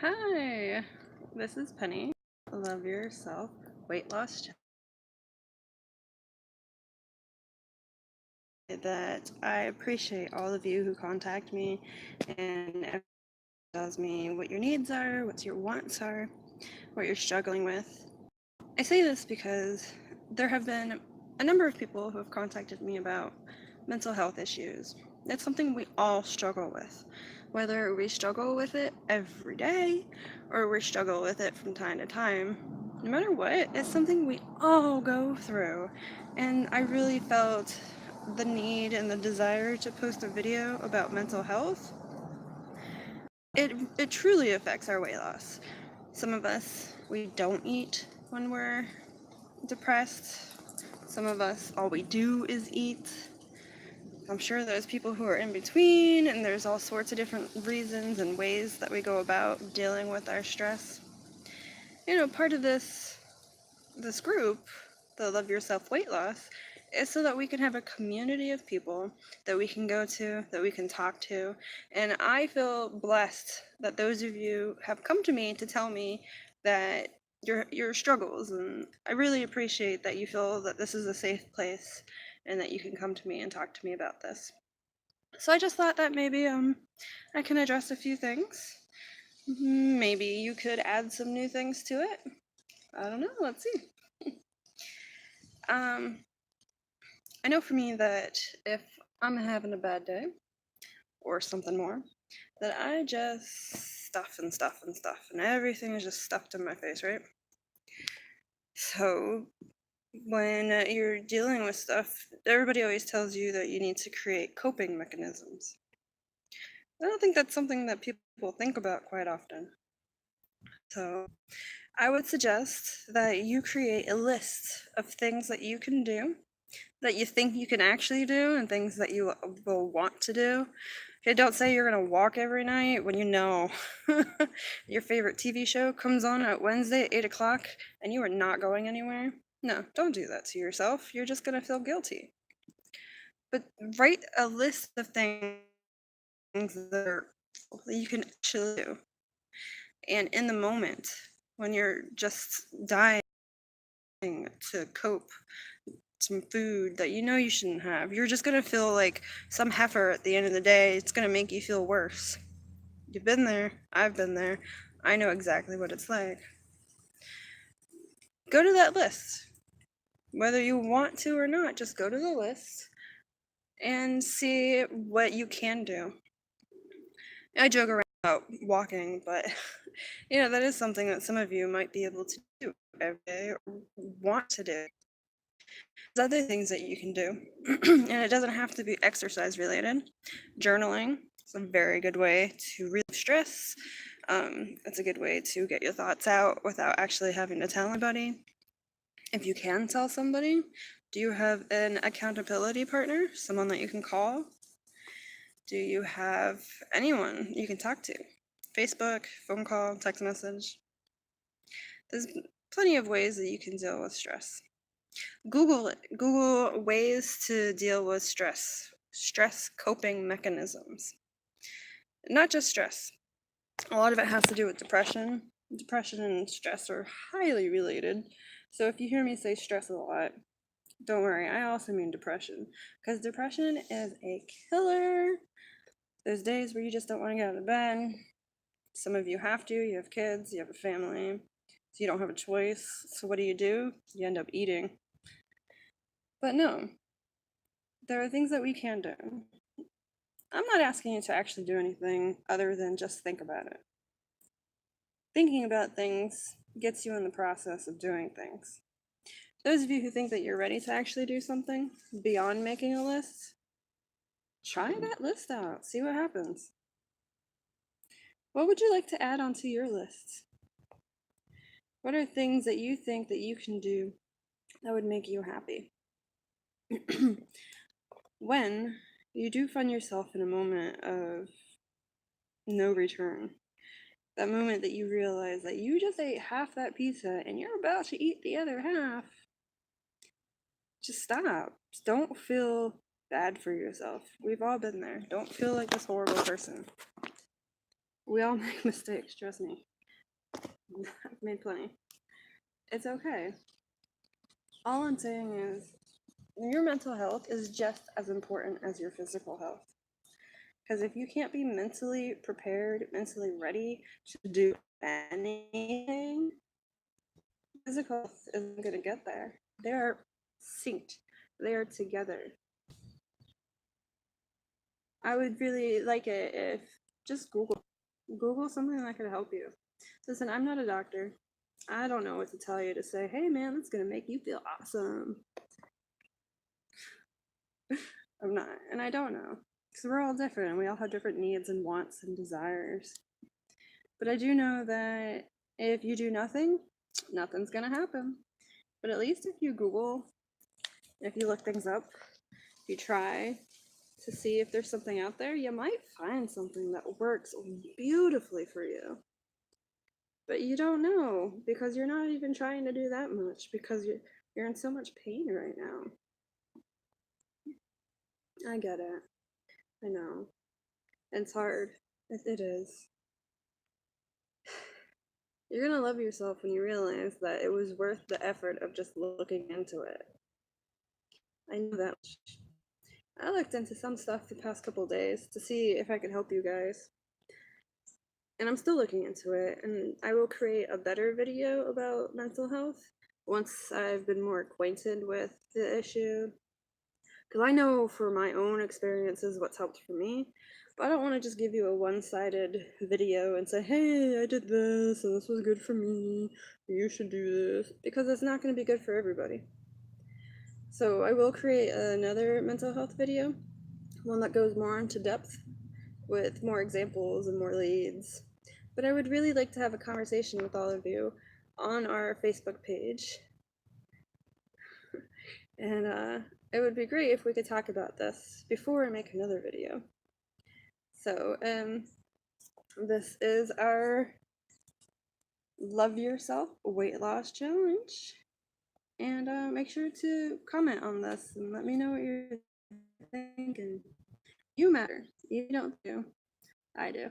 Hi, this is Penny. Love Yourself Weight Loss Challenge. That I appreciate all of you who contact me and tells me what your needs are, what your wants are, what you're struggling with. I say this because there have been a number of people who have contacted me about mental health issues. It's something we all struggle with, whether we struggle with it every day or we struggle with it from time to time. No matter what, it's something we all go through. And I really felt the need and the desire to post a video about mental health. It truly affects our weight loss. Some of us, we don't eat when we're depressed. Some of us, all we do is eat. I'm sure there's people who are in between, and there's all sorts of different reasons and ways that we go about dealing with our stress. Part of this group, the Love Yourself Weight Loss, is so that we can have a community of people that we can go to, that we can talk to. And I feel blessed that those of you have come to me to tell me that your struggles, and I really appreciate that you feel that this is a safe place and that you can come to me and talk to me about this. So I just thought that maybe I can address a few things. Maybe you could add some new things to it. I don't know, let's see. I know for me that if I'm having a bad day or something more, that I just stuff and stuff and stuff, and everything is just stuffed in my face, right? So when you're dealing with stuff, everybody always tells you that you need to create coping mechanisms. I don't think that's something that people think about quite often. So I would suggest that you create a list of things that you can do, that you think you can actually do, and things that you will want to do. Okay, don't say you're gonna walk every night when you know your favorite TV show comes on at Wednesday at 8 o'clock and you are not going anywhere. No, don't do that to yourself. You're just gonna feel guilty. But write a list of things that you can actually do. And in the moment, when you're just dying to cope, some food that you know you shouldn't have, you're just gonna feel like some heifer at the end of the day. It's gonna make you feel worse. You've been there, I've been there, I know exactly what it's like. Go to that list. Whether you want to or not, just go to the list and see what you can do. I joke around about walking, but that is something that some of you might be able to do every day or want to do. There's other things that you can do, and it doesn't have to be exercise related. Journaling is a very good way to relieve stress. It's a good way to get your thoughts out without actually having to tell anybody. If you can tell somebody, do you have an accountability partner, someone that you can call? Do you have anyone you can talk to? Facebook, phone call, text message. There's plenty of ways that you can deal with stress. Google ways to deal with stress coping mechanisms. Not just stress. A lot of it has to do with depression. Depression and stress are highly related. So if you hear me say stress a lot, don't worry, I also mean depression. Because depression is a killer. There's days where you just don't want to get out of bed. Some of you have to, you have kids, you have a family, so you don't have a choice. So what do? You end up eating. But no, there are things that we can do. I'm not asking you to actually do anything other than just think about it. Thinking about things gets you in the process of doing things. Those of you who think that you're ready to actually do something beyond making a list, try that list out, see what happens. What would you like to add onto your list? What are things that you think that you can do that would make you happy? When you do find yourself in a moment of no return, that moment that you realize that you just ate half that pizza and you're about to eat the other half, just stop. Just don't feel bad for yourself. We've all been there. Don't feel like this horrible person. We all make mistakes, trust me. I've made plenty. It's okay. All I'm saying is your mental health is just as important as your physical health. Because if you can't be mentally prepared, mentally ready to do anything, physical health isn't going to get there. They're synced, they're together. I would really like it if just Google something that could help you. Listen, I'm not a doctor. I don't know what to tell you to say, hey man, that's going to make you feel awesome. I'm not, and I don't know. Because we're all different and we all have different needs and wants and desires. But I do know that if you do nothing, nothing's gonna happen. But at least if you Google, if you look things up, if you try to see if there's something out there, you might find something that works beautifully for you. But you don't know because you're not even trying to do that much because you're in so much pain right now. I get it. I know. It's hard. It is. You're gonna love yourself when you realize that it was worth the effort of just looking into it. I know that much. I looked into some stuff the past couple days to see if I could help you guys. And I'm still looking into it, and I will create a better video about mental health once I've been more acquainted with the issue. Because I know for my own experiences what's helped for me, but I don't want to just give you a one-sided video and say, hey, I did this, and this was good for me, you should do this, because it's not going to be good for everybody. So I will create another mental health video, one that goes more into depth with more examples and more leads. But I would really like to have a conversation with all of you on our Facebook page. And it would be great if we could talk about this before I make another video. So this is our Love Yourself Weight Loss Challenge. And make sure to comment on this and let me know what you're thinking. You matter. You don't do. I do.